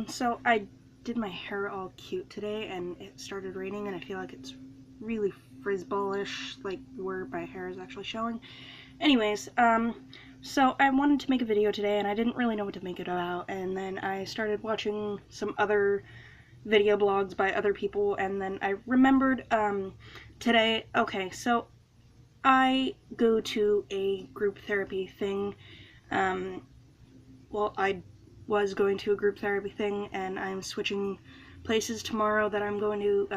So I did my hair all cute today, and it started raining, and I feel like it's really frizz-ballish, like where my hair is actually showing. Anyways, so I wanted to make a video today, and I didn't really know what to make it about, and then I started watching some other video blogs by other people, and then I remembered, today, okay, so I go to a group therapy thing, I was going to a group therapy thing, and I'm switching places tomorrow that I'm going to,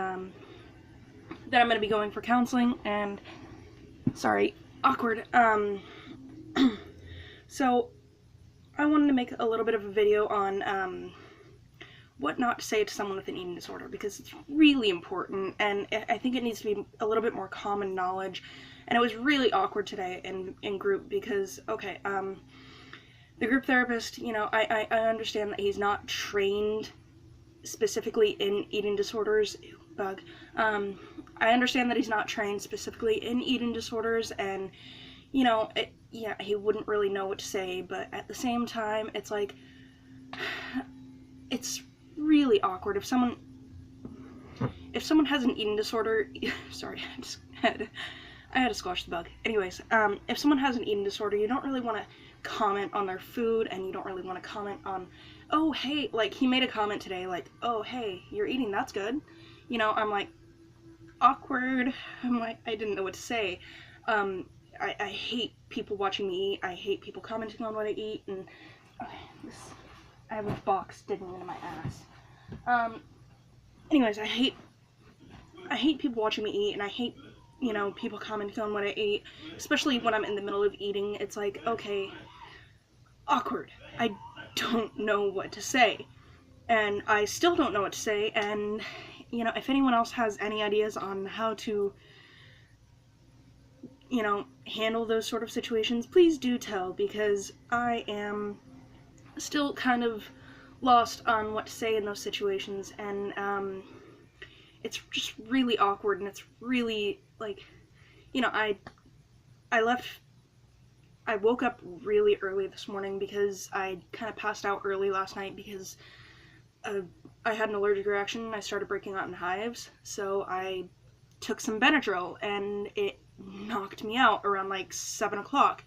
be going for counseling, and, sorry, awkward, so I wanted to make a little bit of a video on, what not to say to someone with an eating disorder, because it's really important, and I think it needs to be a little bit more common knowledge, and it was really awkward today in group, because, okay, the group therapist, I understand that he's not trained specifically in eating disorders. Ew, bug. I understand that he's not trained specifically in eating disorders, and, he wouldn't really know what to say, but at the same time, it's like, it's really awkward if someone has an eating disorder. Sorry, I had to squash the bug. Anyways, if someone has an eating disorder, you don't really want to comment on their food, and you don't really want to comment on, oh, hey, like, he made a comment today, like, oh, hey, you're eating, that's good. I'm like, awkward. I'm like, I didn't know what to say. I hate people watching me eat. I hate people commenting on what I eat, and, okay, I have a box digging into my ass. Anyways, I hate people watching me eat, and I hate, people commenting on what I eat, especially when I'm in the middle of eating. It's like, okay, awkward. I don't know what to say, and I still don't know what to say, and, if anyone else has any ideas on how to, handle those sort of situations, please do tell, because I am still kind of lost on what to say in those situations, and, it's just really awkward, and it's really, like, I woke up really early this morning because I kind of passed out early last night because I had an allergic reaction. I started breaking out in hives, so I took some Benadryl, and it knocked me out around like 7 o'clock.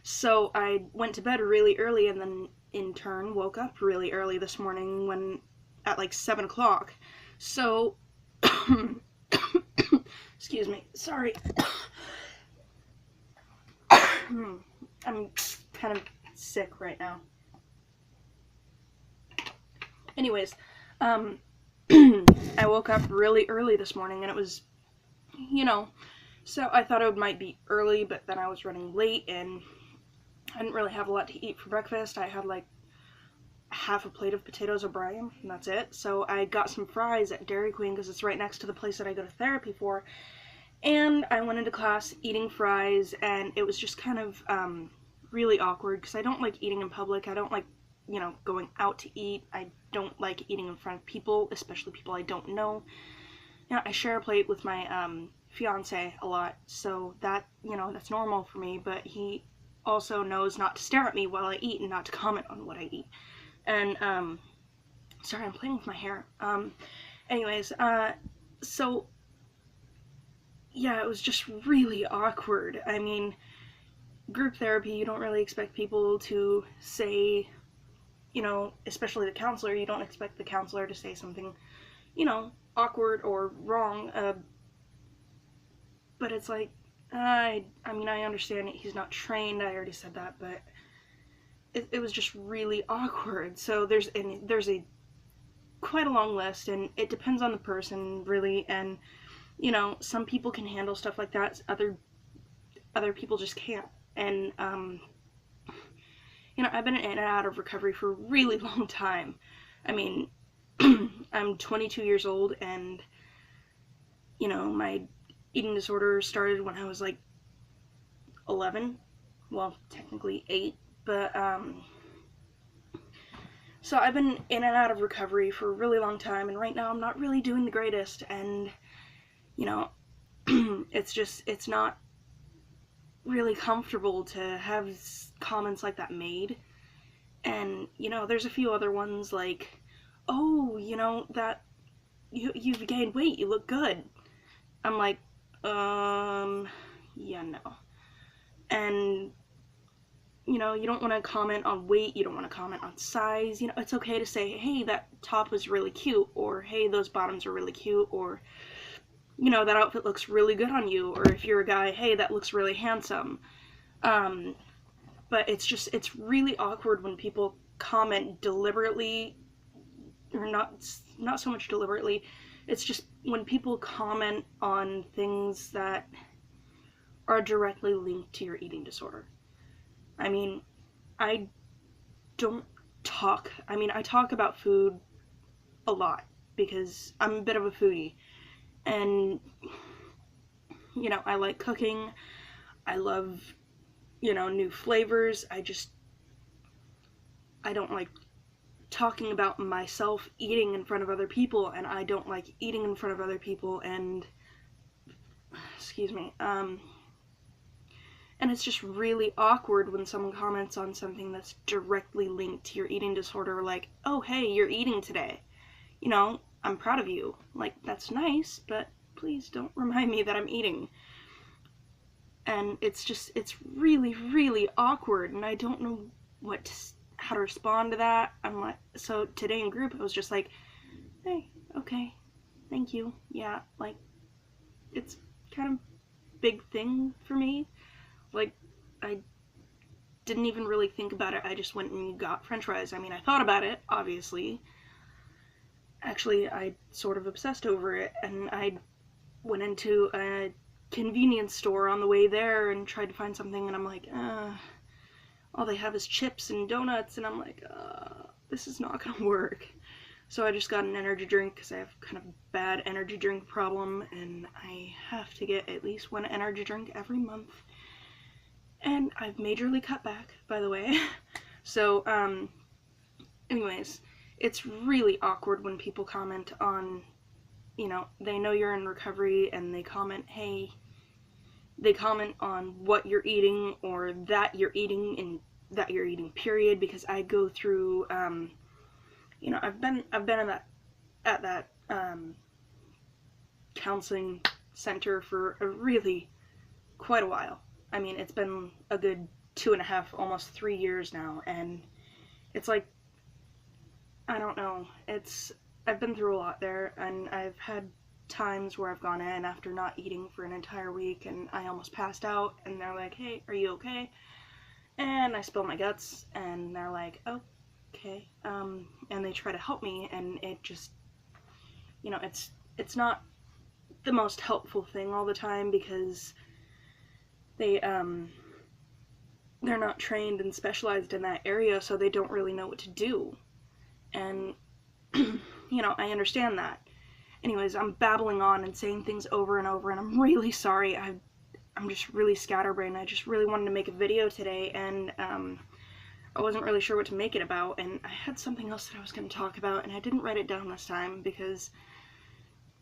So I went to bed really early, and then in turn woke up really early this morning at like 7 o'clock. So, excuse me, sorry. I'm kind of sick right now. Anyways, I woke up really early this morning, and it was, so I thought it might be early, but then I was running late, and I didn't really have a lot to eat for breakfast. I had like half a plate of potatoes O'Brien, and that's it. So I got some fries at Dairy Queen because it's right next to the place that I go to therapy for, and I went into class eating fries, and it was just kind of really awkward because I don't like eating in public. I don't like, going out to eat. I don't like eating in front of people, especially people I don't know. I share a plate with my fiance a lot, so that, that's normal for me, but he also knows not to stare at me while I eat and not to comment on what I eat. And, sorry, I'm playing with my hair. Anyways, so, yeah, it was just really awkward. I mean, group therapy, you don't really expect people to say, especially the counselor, you don't expect the counselor to say something, awkward or wrong, but it's like, I understand he's not trained, I already said that, but it was just really awkward. So there's quite a long list, and it depends on the person, really, and, some people can handle stuff like that, other people just can't, and, I've been in and out of recovery for a really long time. I mean, I'm 22 years old, and, my eating disorder started when I was, like, 11. Well, technically 8, but, so I've been in and out of recovery for a really long time, and right now I'm not really doing the greatest, and, it's not really comfortable to have comments like that made, and, there's a few other ones, like, oh, that you've gained weight, you look good. I'm like, yeah, no. And you don't want to comment on weight, you don't want to comment on size. It's okay to say, hey, that top was really cute, or hey, those bottoms are really cute, or that outfit looks really good on you, or if you're a guy, hey, that looks really handsome. But it's really awkward when people comment deliberately, or not so much deliberately. It's just when people comment on things that are directly linked to your eating disorder. I mean, I don't talk. I talk about food a lot because I'm a bit of a foodie. And, I like cooking. I love, new flavors. I don't like talking about myself eating in front of other people, and I don't like eating in front of other people, and, excuse me, and it's just really awkward when someone comments on something that's directly linked to your eating disorder, like, oh, hey, you're eating today. I'm proud of you. Like, that's nice, but please don't remind me that I'm eating. And it's really, really awkward, and I don't know how to respond to that. I'm like, so today in group, I was just like, hey, okay, thank you. Yeah, like, it's kind of big thing for me. Like, I didn't even really think about it. I just went and got french fries. I thought about it, obviously. Actually, I sort of obsessed over it, and I went into a convenience store on the way there and tried to find something, and I'm like, all they have is chips and donuts, and I'm like, this is not gonna work. So I just got an energy drink because I have kind of a bad energy drink problem, and I have to get at least one energy drink every month. And I've majorly cut back, by the way. So, anyways, it's really awkward when people comment on, they know you're in recovery and they comment, hey, they comment on what you're eating or that you're eating and that you're eating, period, because I go through, I've been at that counseling center for quite a while. It's been a good 2.5, almost 3 years now, and it's like, I don't know, I've been through a lot there, and I've had times where I've gone in after not eating for an entire week, and I almost passed out, and they're like, hey, are you okay? And I spill my guts, and they're like, oh, okay, and they try to help me, and it just, it's not the most helpful thing all the time, because they're not trained and specialized in that area, so they don't really know what to do. And, I understand that. Anyways, I'm babbling on and saying things over and over, and I'm really sorry. I'm just really scatterbrained. I just really wanted to make a video today, and I wasn't really sure what to make it about, and I had something else that I was going to talk about, and I didn't write it down this time because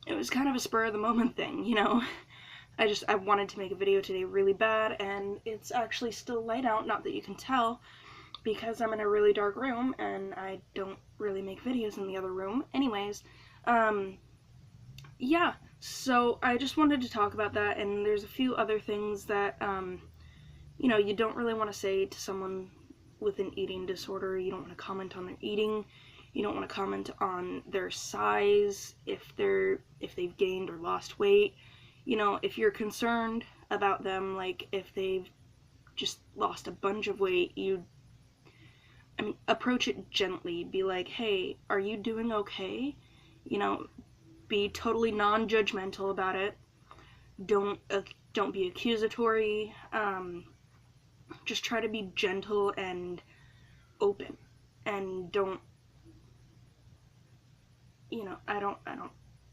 it was kind of a spur of the moment thing, I wanted to make a video today really bad, and it's actually still light out, not that you can tell, because I'm in a really dark room, and I don't really make videos in the other room. Anyways, yeah, so I just wanted to talk about that, and there's a few other things that, you don't really want to say to someone with an eating disorder. You don't want to comment on their eating. You don't want to comment on their size, if they've gained or lost weight. If you're concerned about them, like if they've just lost a bunch of weight, approach it gently. Be like, hey, are you doing okay? Be totally non-judgmental about it. Don't be accusatory. Just try to be gentle and open, and don't,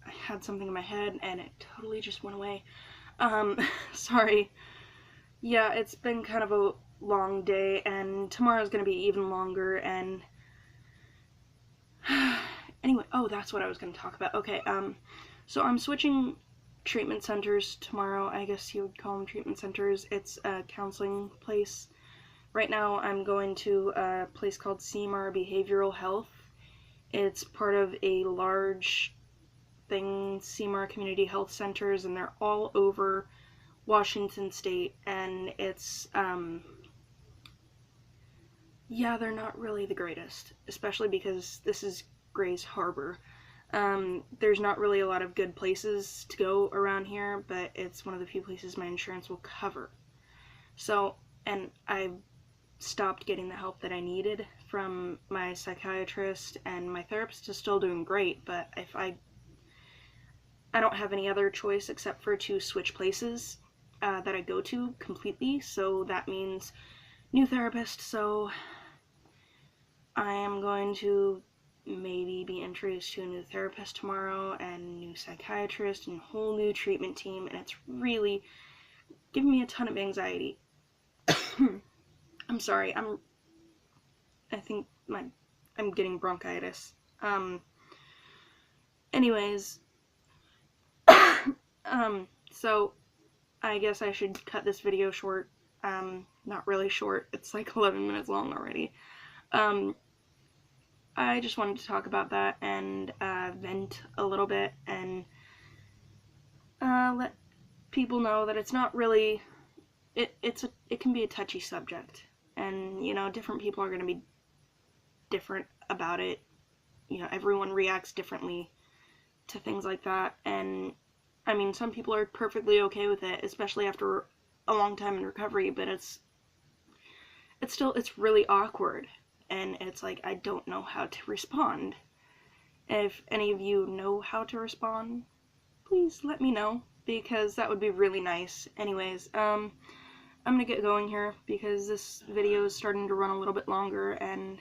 I had something in my head and it totally just went away. Sorry. Yeah, it's been kind of a long day, and tomorrow's gonna be even longer, and anyway, oh, that's what I was gonna talk about. Okay, so I'm switching treatment centers tomorrow. I guess you would call them treatment centers. It's a counseling place. Right now I'm going to a place called Seymour Behavioral Health It's part of a large thing, Seymour Community Health Centers, and they're all over Washington State, and it's, yeah, they're not really the greatest, especially because this is Grays Harbor. There's not really a lot of good places to go around here, but it's one of the few places my insurance will cover. So, and I stopped getting the help that I needed from my psychiatrist, and my therapist is still doing great, but if I don't have any other choice except for to switch places that I go to completely, so that means new therapist, so I am going to maybe be introduced to a new therapist tomorrow, and new psychiatrist, and a whole new treatment team, and it's really giving me a ton of anxiety. I'm sorry, I think I'm getting bronchitis. Anyways, so I guess I should cut this video short. Not really short, it's like 11 minutes long already. I just wanted to talk about that and vent a little bit and let people know that it's not really, it can be a touchy subject, and you know, different people are going to be different about it. You know, everyone reacts differently to things like that, and I mean, some people are perfectly okay with it, especially after a long time in recovery, but it's really awkward, and it's like, I don't know how to respond. If any of you know how to respond, please let me know, because that would be really nice. Anyways, I'm gonna get going here, because this video is starting to run a little bit longer, and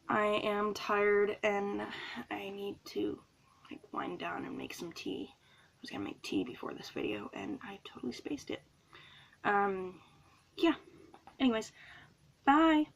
I am tired, and I need to, like, wind down and make some tea. I was gonna make tea before this video, and I totally spaced it. Yeah. Anyways, bye!